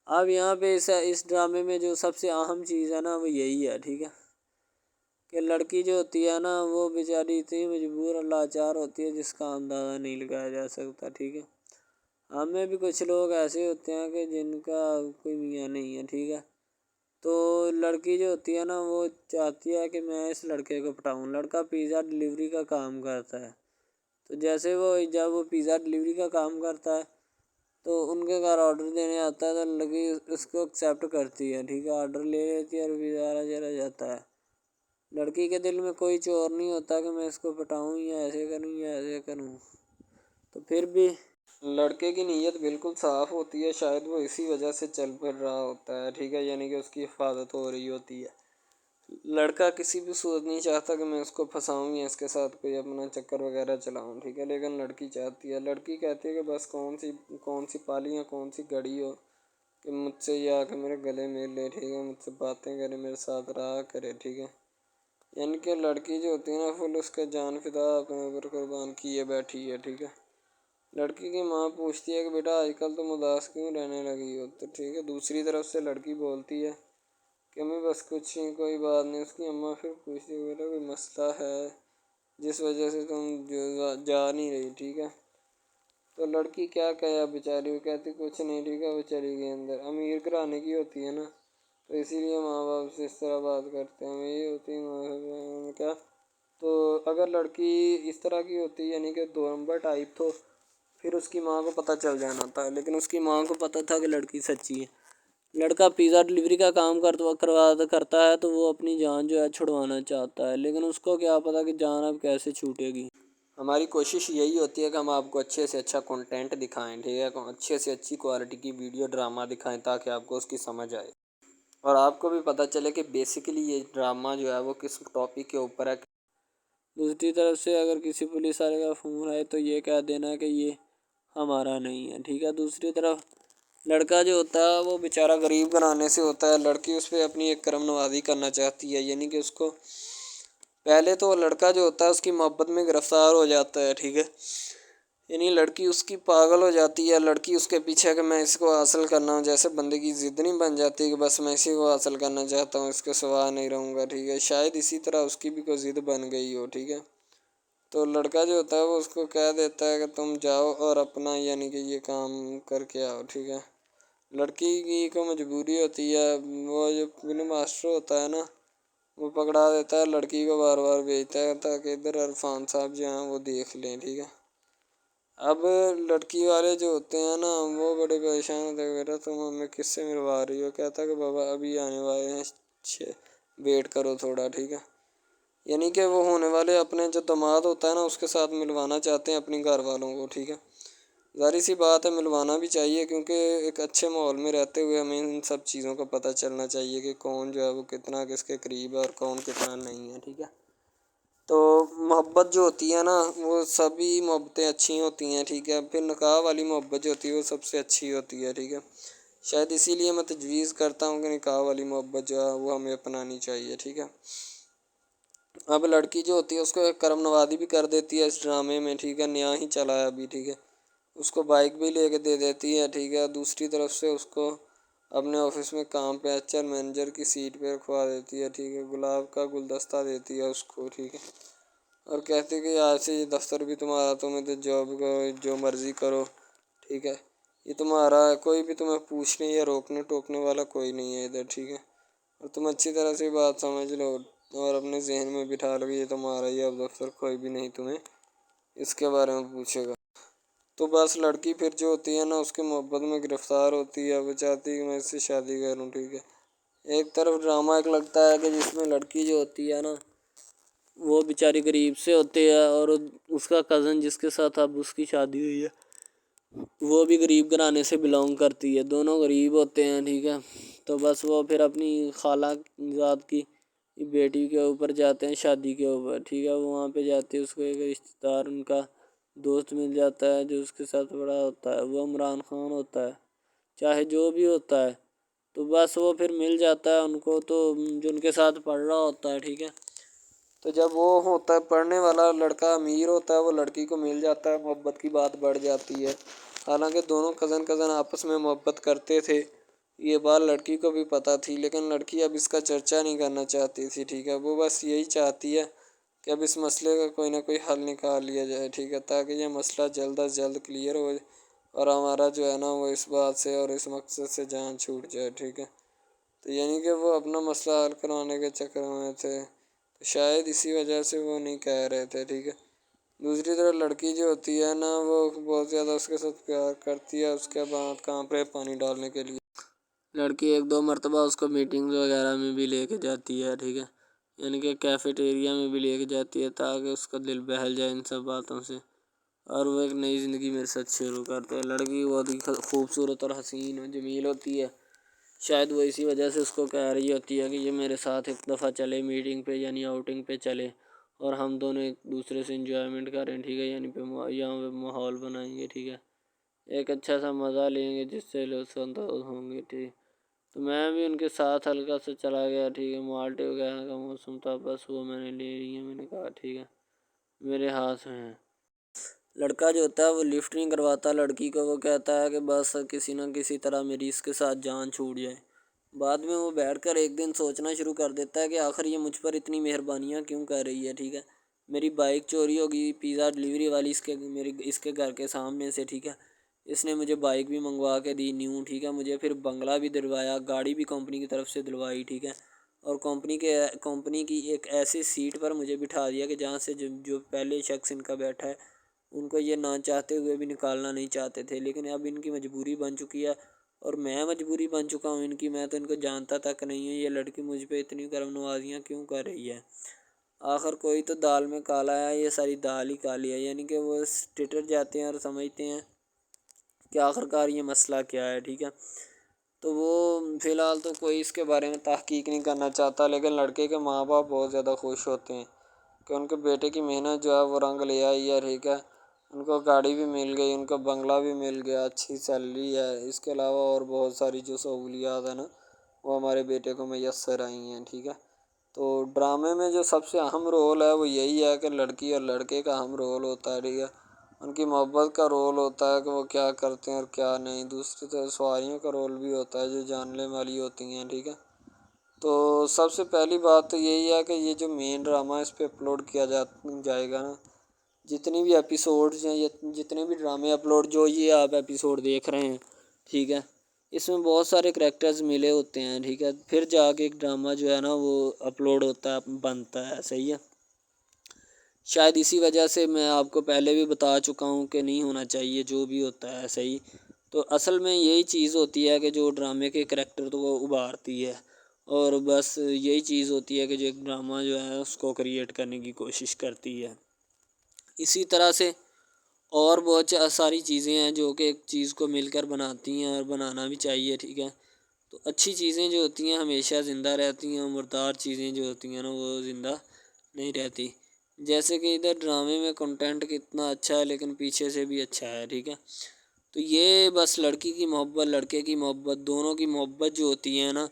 اب یہاں پہ اس ڈرامے میں جو سب سے اہم چیز ہے نا وہ یہی ہے، ٹھیک ہے، کہ لڑکی جو ہوتی ہے نا وہ بیچاری اتنی مجبور اور لاچار ہوتی ہے جس کا اندازہ نہیں لگایا جا سکتا، ٹھیک ہے۔ ہمیں بھی کچھ لوگ ایسے ہوتے ہیں کہ جن کا کوئی میاں نہیں ہے، ٹھیک ہے، تو لڑکی جو ہوتی ہے نا وہ چاہتی ہے کہ میں اس لڑکے کو پٹاؤں۔ لڑکا پیزا ڈلیوری کا کام کرتا ہے، تو جیسے جب وہ پیزا ڈلیوری کا کام کرتا ہے تو ان کے گھر آرڈر دینے آتا ہے تو لڑکی اس کو ایکسیپٹ کرتی ہے، ٹھیک ہے، آرڈر لے لیتی ہے اور پیزا چلا جاتا ہے۔ لڑکی کے دل میں کوئی چور نہیں ہوتا کہ میں اس کو پٹاؤں یا ایسے کروں یا ایسے کروں، تو پھر بھی لڑکے کی نیت بالکل صاف ہوتی ہے، شاید وہ اسی وجہ سے چل پھر رہا ہوتا ہے، ٹھیک ہے، یعنی کہ اس کی حفاظت ہو رہی ہوتی ہے۔ لڑکا کسی بھی صورت نہیں چاہتا کہ میں اس کو پھنساؤں یا اس کے ساتھ کوئی اپنا چکر وغیرہ چلاؤں، ٹھیک ہے، لیکن لڑکی چاہتی ہے، لڑکی کہتی ہے کہ بس کون سی پالی یا کون سی گھڑی ہو کہ مجھ سے یہ آ کے میرے گلے مل لے، ٹھیک ہے، مجھ سے باتیں کرے، میرے ساتھ رہا کرے، ٹھیک ہے۔ یعنی کہ لڑکی جو ہوتی ہے نا فل اس کا جان فدا اپنے اوپر قربان کیے بیٹھی ہے، ٹھیک ہے۔ لڑکی کی ماں پوچھتی ہے کہ بیٹا آج کل تم اداس کیوں رہنے لگی ہو، تو ٹھیک ہے، دوسری طرف سے لڑکی بولتی ہے کہ میں بس کچھ نہیں، کوئی بات نہیں۔ اس کی اماں پھر پوچھتی ہے بیٹا کوئی مسئلہ ہے جس وجہ سے تم جا نہیں رہی، ٹھیک ہے، تو لڑکی کیا کہے بیچاری، وہ کہتی کچھ نہیں، ٹھیک ہے، وہ چلی گئی اندر۔ امیر گھرانے کی ہوتی ہے نا تو اسی لیے ماں باپ سے اس طرح بات کرتے ہیں، یہ ہوتی ہے کیا، تو اگر لڑکی اس طرح کی ہوتی یعنی کہ دو نمبر ٹائپ تو پھر اس کی ماں کو پتہ چل جانا تھا، لیکن اس کی ماں کو پتہ تھا کہ لڑکی سچی ہے۔ لڑکا پیزا ڈلیوری کا کام کرتا ہے تو وہ اپنی جان جو ہے چھڑوانا چاہتا ہے، لیکن اس کو کیا پتا کہ جان اب کیسے چھوٹے گی۔ ہماری کوشش یہی ہوتی ہے کہ ہم آپ کو اچھے سے اچھا کنٹینٹ دکھائیں، ٹھیک ہے، اچھے سے اچھی کوالٹی کی ویڈیو ڈرامہ دکھائیں تاکہ آپ کو اس کی سمجھ آئے اور آپ کو بھی پتہ چلے کہ بیسیکلی یہ ڈرامہ جو ہے وہ کس ٹاپک کے اوپر ہے۔ دوسری طرف سے اگر کسی پولیس والے کا فون آئے تو یہ کہہ دینا کہ یہ ہمارا نہیں ہے، ٹھیک ہے۔ دوسری طرف لڑکا جو ہوتا ہے وہ بیچارہ غریب گھرانے سے ہوتا ہے، لڑکی اس پہ اپنی ایک کرم نوازی کرنا چاہتی ہے، یعنی کہ اس کو پہلے تو لڑکا جو ہوتا ہے اس کی محبت میں گرفتار ہو جاتا ہے، ٹھیک ہے، یعنی لڑکی اس کی پاگل ہو جاتی ہے، لڑکی اس کے پیچھے کہ میں اس کو حاصل کرنا ہوں، جیسے بندے کی ضد نہیں بن جاتی کہ بس میں اسی کو حاصل کرنا چاہتا ہوں، اس کے سوا نہیں رہوں گا، ٹھیک ہے، شاید اسی طرح اس کی بھی کوئی ضد بن گئی ہو، ٹھیک ہے، تو لڑکا جو ہوتا ہے وہ اس کو کہہ دیتا ہے کہ تم جاؤ اور اپنا یعنی کہ یہ کام کر کے آؤ، ٹھیک ہے۔ لڑکی کی کو مجبوری ہوتی ہے، وہ جو فلم ماسٹر ہوتا ہے نا وہ پکڑا دیتا ہے لڑکی کو، بار بار بھیجتا ہے تاکہ ادھر عرفان صاحب جو ہیں وہ دیکھ لیں، ٹھیک ہے۔ اب لڑکی والے جو ہوتے ہیں نا وہ بڑے پریشان ہوتے ہیں، بیٹا تم ہمیں کس سے ملوا رہی ہو، کہتا ہے کہ بابا ابھی آنے والے ہیں، ویٹ کرو تھوڑا، ٹھیک ہے، یعنی کہ وہ ہونے والے اپنے جو داماد ہوتا ہے نا اس کے ساتھ ملوانا چاہتے ہیں اپنی گھر والوں کو، ٹھیک ہے۔ ظاہر سی بات ہے ملوانا بھی چاہیے کیونکہ ایک اچھے ماحول میں رہتے ہوئے ہمیں ان سب چیزوں کا پتہ چلنا چاہیے کہ کون جو ہے وہ کتنا کس کے قریب ہے اور کون کتنا نہیں ہے، ٹھیک ہے۔ تو محبت جو ہوتی ہے نا وہ سبھی محبتیں اچھی ہوتی ہیں، ٹھیک ہے، پھر نکاح والی محبت جو ہوتی ہے وہ سب سے اچھی ہوتی ہے، ٹھیک ہے، شاید اسی لیے میں تجویز کرتا ہوں کہ نکاح والی محبت جو ہے وہ ہمیں اپنانی چاہیے، ٹھیک ہے۔ اب لڑکی جو ہوتی ہے اس کو ایک کرم نوازی بھی کر دیتی ہے اس ڈرامے میں، ٹھیک ہے، نیا ہی چلا ہے ابھی، ٹھیک ہے، اس کو بائک بھی لے کے دے دیتی ہے، ٹھیک ہے، دوسری طرف سے اس کو اپنے آفس میں کام پہ ایچ آر مینیجر کی سیٹ پہ رکھوا دیتی ہے، ٹھیک ہے، گلاب کا گلدستہ دیتی ہے اس کو، ٹھیک ہے، اور کہتی ہے کہ آج سے یہ دفتر بھی تمہارا، تم ادھر جاب کرو جو مرضی کرو، ٹھیک ہے، یہ تمہارا ہے، کوئی بھی تمہیں پوچھنے یا روکنے ٹوکنے والا کوئی نہیں ہے ادھر، ٹھیک ہے، اور تم اچھی طرح سے بات سمجھ لو اور اپنے ذہن میں بٹھا لو کہ یہ تمہارا ہی اب دفتر، کوئی بھی نہیں تمہیں اس کے بارے میں پوچھے گا۔ تو بس لڑکی پھر جو ہوتی ہے نا اس کے محبت میں گرفتار ہوتی ہے، وہ چاہتی ہے کہ میں اس سے شادی کروں، ٹھیک ہے۔ ایک طرف ڈرامہ ایک لگتا ہے کہ جس میں لڑکی جو ہوتی ہے نا وہ بیچاری غریب سے ہوتی ہے اور اس کا کزن جس کے ساتھ اب اس کی شادی ہوئی ہے وہ بھی غریب گھرانے سے بلانگ کرتی ہے، دونوں غریب ہوتے ہیں، ٹھیک ہے، تو بس وہ پھر اپنی خالہ ذات کی بیٹی کے اوپر جاتے ہیں شادی کے اوپر، ٹھیک ہے، وہ وہاں پہ جاتے ہیں، اس کو ایک رشتہ دار ان کا دوست مل جاتا ہے جو اس کے ساتھ بڑا ہوتا ہے، وہ عمران خان ہوتا ہے، چاہے جو بھی ہوتا ہے، تو بس وہ پھر مل جاتا ہے ان کو، تو جو ان کے ساتھ پڑھ رہا ہوتا ہے، ٹھیک ہے، تو جب وہ ہوتا ہے پڑھنے والا لڑکا امیر ہوتا ہے وہ لڑکی کو مل جاتا ہے، محبت کی بات بڑھ جاتی ہے، حالانکہ دونوں کزن آپس میں محبت کرتے تھے یہ بات لڑکی کو بھی پتہ تھی، لیکن لڑکی اب اس کا چرچا نہیں کرنا چاہتی تھی، ٹھیک ہے۔ وہ بس یہی چاہتی ہے کہ اب اس مسئلے کا کوئی نہ کوئی حل نکال لیا جائے، ٹھیک ہے، تاکہ یہ مسئلہ جلد از جلد کلیئر ہو اور ہمارا جو ہے نا وہ اس بات سے اور اس مقصد سے جان چھوٹ جائے، ٹھیک ہے۔ تو یعنی کہ وہ اپنا مسئلہ حل کروانے کے چکر میں تھے، تو شاید اسی وجہ سے وہ نہیں کہہ رہے تھے، ٹھیک ہے۔ دوسری طرف لڑکی جو ہوتی ہے نا وہ بہت زیادہ اس کے ساتھ پیار کرتی ہے، اس کے بعد کہاں پہ پانی ڈالنے کے لیے لڑکی 1-2 مرتبہ اس کو میٹنگز وغیرہ میں بھی لے کے جاتی ہے، ٹھیک ہے، یعنی کہ کیفیٹیریا میں بھی لے کے جاتی ہے تاکہ اس کا دل بہل جائے ان سب باتوں سے، اور وہ ایک نئی زندگی میرے ساتھ شروع کرتے ہیں۔ لڑکی بہت ہی خوبصورت اور حسین اور جمیل ہوتی ہے، شاید وہ اسی وجہ سے اس کو کہہ رہی ہوتی ہے کہ یہ میرے ساتھ ایک دفعہ چلے میٹنگ پہ، یعنی آؤٹنگ پہ چلے، اور ہم دونوں ایک دوسرے سے انجوائمنٹ کریں، ٹھیک ہے، یعنی یہاں پہ ماحول بنائیں گے، ٹھیک ہے، ایک اچھا سا مزہ لیں گے جس سے لطف اندوز ہوں گے، ٹھیک۔ تو میں بھی ان کے ساتھ ہلکا سے چلا گیا، ٹھیک ہے، مالٹے وغیرہ کا موسم تھا، بس وہ میں نے لے لی ہے، میں نے کہا ٹھیک ہے میرے ہاتھ میں ہے۔ لڑکا جو ہوتا ہے وہ لفٹ نہیں کرواتا لڑکی کو، وہ کہتا ہے کہ بس کسی نہ کسی طرح میری اس کے ساتھ جان چھوٹ جائے۔ بعد میں وہ بیٹھ کر ایک دن سوچنا شروع کر دیتا ہے کہ آخر یہ مجھ پر اتنی مہربانیاں کیوں کر رہی ہے، ٹھیک ہے۔ میری بائک چوری ہوگی، پیزا ڈلیوری والی اس کے گھر کے سامنے سے، ٹھیک ہے، اس نے مجھے بائک بھی منگوا کے دی نیو، ٹھیک ہے، مجھے پھر بنگلہ بھی دلوایا، گاڑی بھی کمپنی کی طرف سے دلوائی، ٹھیک ہے، اور کمپنی کی ایک ایسی سیٹ پر مجھے بٹھا دیا کہ جہاں سے جو پہلے شخص ان کا بیٹھا ہے ان کو یہ نہ چاہتے ہوئے بھی نکالنا نہیں چاہتے تھے، لیکن اب ان کی مجبوری بن چکی ہے اور میں مجبوری بن چکا ہوں ان کی، میں تو ان کو جانتا تک نہیں ہوں، یہ لڑکی مجھ پہ اتنی کرم نوازیاں کیوں کر رہی ہے۔ آخر کوئی تو دال میں کالا ہے، یہ ساری دال ہی کالی ہے، یعنی کہ وہ ٹٹر جاتے ہیں اور سمجھتے ہیں کہ آخر کار یہ مسئلہ کیا ہے، ٹھیک ہے۔ تو وہ فی الحال تو کوئی اس کے بارے میں تحقیق نہیں کرنا چاہتا، لیکن لڑکے کے ماں باپ بہت زیادہ خوش ہوتے ہیں کہ ان کے بیٹے کی محنت جو ہے وہ رنگ لے آئی ہے، ٹھیک ہے، ان کو گاڑی بھی مل گئی، ان کو بنگلہ بھی مل گیا، اچھی سیلری ہے، اس کے علاوہ اور بہت ساری جو سہولیات ہیں نا وہ ہمارے بیٹے کو میسر آئی ہیں، ٹھیک ہے۔ تو ڈرامے میں جو سب سے اہم رول ہے وہ یہی ہے کہ لڑکی اور لڑکے کا اہم رول ہوتا ہے، ٹھیک ہے، ان کی محبت کا رول ہوتا ہے کہ وہ کیا کرتے ہیں اور کیا نہیں، دوسری طرف سواریوں کا رول بھی ہوتا ہے جو جاننے والی ہوتی ہیں، ٹھیک ہے۔ تو سب سے پہلی بات تو یہی ہے کہ یہ جو مین ڈرامہ ہے اس پہ اپلوڈ کیا جائے گا نا، جتنی بھی ایپیسوڈز ہیں یا جتنے بھی ڈرامے اپلوڈ جو یہ آپ ایپیسوڈ دیکھ رہے ہیں، ٹھیک ہے، اس میں بہت سارے کریکٹرز ملے ہوتے ہیں، ٹھیک ہے، پھر جا کے ایک ڈرامہ جو ہے نا وہ اپلوڈ ہوتا ہے، بنتا ہے، صحیح ہے۔ شاید اسی وجہ سے میں آپ کو پہلے بھی بتا چکا ہوں کہ نہیں ہونا چاہیے جو بھی ہوتا ہے، صحیح۔ تو اصل میں یہی چیز ہوتی ہے کہ جو ڈرامے کے کریکٹر تو وہ ابھارتی ہے، اور بس یہی چیز ہوتی ہے کہ جو ایک ڈرامہ جو ہے اس کو کریٹ کرنے کی کوشش کرتی ہے۔ اسی طرح سے اور بہت ساری چیزیں ہیں جو کہ ایک چیز کو مل کر بناتی ہیں اور بنانا بھی چاہیے، ٹھیک ہے۔ تو اچھی چیزیں جو ہوتی ہیں ہمیشہ زندہ رہتی ہیں، مردار چیزیں جو ہوتی ہیں نا وہ زندہ نہیں رہتی، جیسے کہ ادھر ڈرامے میں کنٹینٹ کتنا اچھا ہے لیکن پیچھے سے بھی اچھا ہے، ٹھیک ہے۔ تو یہ بس لڑکی کی محبت لڑکے کی محبت دونوں کی محبت جو ہوتی ہے نا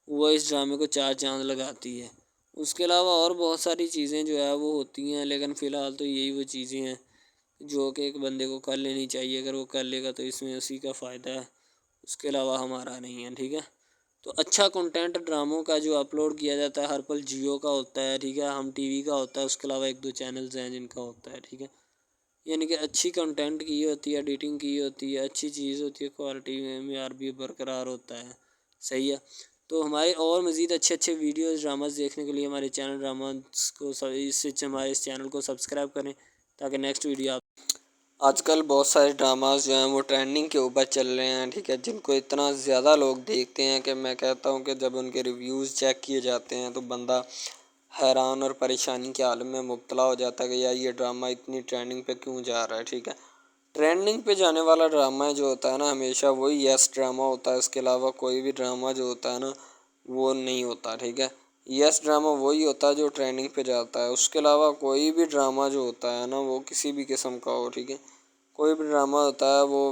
وہ اس ڈرامے کو 4 چاند لگاتی ہے۔ اس کے علاوہ اور بہت ساری چیزیں جو ہے وہ ہوتی ہیں، لیکن فی الحال تو یہی وہ چیزیں ہیں جو کہ ایک بندے کو کر لینی چاہیے، اگر وہ کر لے گا تو اس میں اسی کا فائدہ ہے، اس کے علاوہ ہمارا نہیں ہے، ٹھیک ہے۔ تو اچھا کنٹینٹ ڈراموں کا جو اپلوڈ کیا جاتا ہے ہر پل جیو کا ہوتا ہے، ٹھیک ہے، ہم ٹی وی کا ہوتا ہے، اس کے علاوہ 1-2 چینلز ہیں جن کا ہوتا ہے، ٹھیک ہے، یعنی کہ اچھی کنٹینٹ کی ہوتی ہے، ایڈیٹنگ کی ہوتی ہے، اچھی چیز ہوتی ہے، کوالٹی میں معیار بھی برقرار ہوتا ہے، صحیح ہے۔ تو ہمارے اور مزید اچھے ویڈیوز ڈراماز دیکھنے کے لیے ہمارے چینل ڈراماز کو ہمارے اس چینل کو سبسکرائب کریں تاکہ نیکسٹ ویڈیو آپ آج کل بہت سارے ڈراماز جو ہیں وہ ٹرینڈنگ کے اوپر چل رہے ہیں، ٹھیک ہے، جن کو اتنا زیادہ لوگ دیکھتے ہیں کہ میں کہتا ہوں کہ جب ان کے ریویوز چیک کیے جاتے ہیں تو بندہ حیران اور پریشانی کے عالم میں مبتلا ہو جاتا ہے کہ یار یہ ڈرامہ اتنی ٹرینڈنگ پہ کیوں جا رہا ہے، ٹھیک ہے۔ ٹرینڈنگ پہ جانے والا ڈرامہ جو ہوتا ہے نا ہمیشہ وہی یس ڈرامہ ہوتا ہے، اس کے علاوہ کوئی بھی ڈرامہ جو ہوتا ہے نا وہ نہیں ہوتا، ٹھیک ہے۔ یس ڈرامہ وہی ہوتا ہے جو ٹرینڈنگ پہ جاتا ہے، اس کے علاوہ کوئی بھی ڈرامہ جو ہوتا ہے نا وہ کسی بھی قسم کا ہو، ٹھیک ہے، کوئی بھی ڈرامہ ہوتا ہے وہ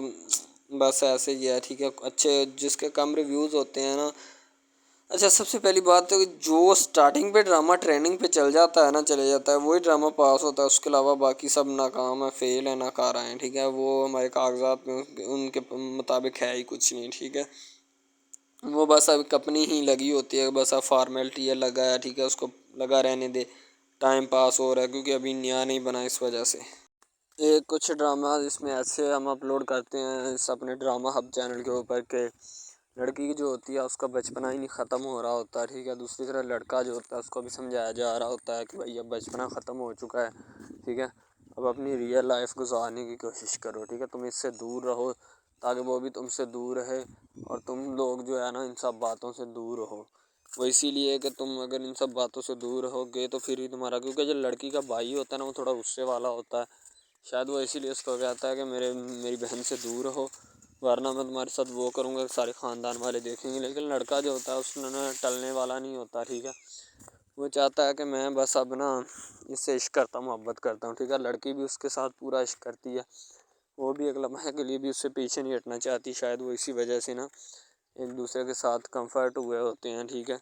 بس ایسے ہی ہے، ٹھیک ہے، اچھے جس کے کم ریویوز ہوتے ہیں نا۔ اچھا سب سے پہلی بات تو جو سٹارٹنگ پہ ڈرامہ ٹریننگ پہ چل جاتا ہے نا چلے جاتا ہے وہی ڈرامہ پاس ہوتا ہے، اس کے علاوہ باقی سب ناکام ہے، فیل ہے، ناکارہ ہیں، ٹھیک ہے، وہ ہمارے کاغذات میں ان کے مطابق ہے ہی کچھ نہیں، ٹھیک ہے۔ وہ بس اب اپنی ہی لگی ہوتی ہے، بس اب فارمیلٹی ہے، لگا ہے، ٹھیک ہے، اس کو لگا رہنے دے، ٹائم پاس ہو رہا ہے کیونکہ ابھی نیا نہیں بنا اس وجہ سے۔ ایک کچھ ڈرامہ اس میں ایسے ہم اپلوڈ کرتے ہیں اس اپنے ڈرامہ ہب چینل کے اوپر کہ لڑکی جو ہوتی ہے اس کا بچپنا ہی نہیں ختم ہو رہا ہوتا ہے، ٹھیک ہے، دوسری طرح لڑکا جو ہوتا ہے اس کو بھی سمجھایا جا رہا ہوتا ہے کہ بھائی اب بچپنا ختم ہو چکا ہے، ٹھیک ہے، اب اپنی ریئل لائف گزارنے کی کوشش کرو، ٹھیک ہے، تم اس سے دور رہو تاکہ وہ بھی تم سے دور رہے اور تم لوگ جو ہے نا ان سب باتوں سے دور رہو۔ وہ اسی لیے کہ تم اگر ان سب باتوں سے دور رہو گے تو پھر ہی تمہارا، کیونکہ جو لڑکی کا بھائی ہوتا ہے نا وہ تھوڑا غصے والا ہوتا ہے، شاید وہ اسی لیے اس کو کہتا ہے کہ میری بہن سے دور رہو ورنہ میں تمہارے ساتھ وہ کروں گا، سارے خاندان والے دیکھیں گے۔ لیکن لڑکا جو ہوتا ہے اس میں ٹلنے والا نہیں ہوتا، ٹھیک ہے، وہ چاہتا ہے کہ میں بس اب نا اس سے عشق کرتا ہوں، محبت کرتا ہوں، ٹھیک ہے، لڑکی بھی اس کے ساتھ پورا عشق کرتی ہے، وہ بھی ایک لمحے کے لیے بھی اس سے پیچھے نہیں ہٹنا چاہتی، شاید وہ اسی وجہ سے نا ایک دوسرے کے ساتھ کمفرٹ ہوئے ہوتے ہیں، ٹھیک ہے،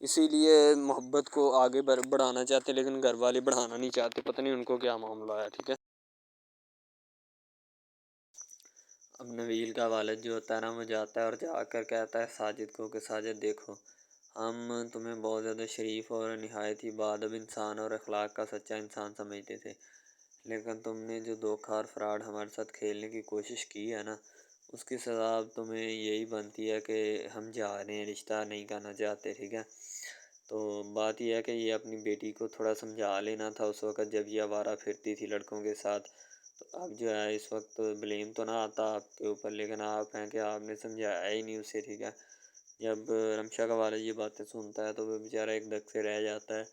اسی لیے محبت کو آگے بڑھانا چاہتے لیکن گھر والے بڑھانا نہیں چاہتے، پتہ نہیں ان کو کیا معاملہ ہے، ٹھیک ہے۔ اب نویل کا والد جو ہوتا ہے نا وہ جاتا ہے اور جا کر کہتا ہے ساجد کو کہ ساجد دیکھو، ہم تمہیں بہت زیادہ شریف اور نہایت ہی باادب انسان اور اخلاق کا سچا انسان سمجھتے تھے، لیکن تم نے جو دھوکہ اور فراڈ ہمارے ساتھ کھیلنے کی کوشش کی ہے نا اس کی سزا اب تمہیں یہی بنتی ہے کہ ہم جا رہے ہیں، رشتہ نہیں کرنا چاہتے، ٹھیک ہے۔ تو بات یہ ہے کہ یہ اپنی بیٹی کو تھوڑا سمجھا لینا تھا اس وقت جب یہ آوارہ پھرتی تھی لڑکوں کے ساتھ، تو اب جو ہے اس وقت بلیم تو نہ آتا آپ کے اوپر، لیکن آپ ہیں کہ آپ نے سمجھایا ہی نہیں اسے، ٹھیک ہے۔ جب رمشا کا والد یہ باتیں سنتا ہے تو وہ بیچارہ ایک دگ سے رہ جاتا ہے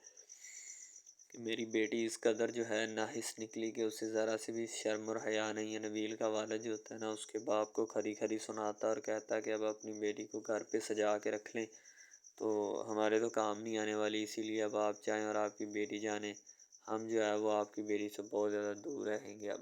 کہ میری بیٹی اس قدر جو ہے ناحس نکلی کہ اسے ذرا سے بھی شرم اور حیا نہیں ہے۔ نبیل کا والد جو ہوتا ہے نا اس کے باپ کو کھری کھری سناتا اور کہتا ہے کہ اب اپنی بیٹی کو گھر پہ سجا کے رکھ لیں، تو ہمارے تو کام نہیں آنے والی، اسی لیے اب آپ چاہیں اور آپ کی بیٹی جانیں، ہم جو ہے وہ آپ کی بیٹی سے بہت زیادہ دور رہیں گے اب۔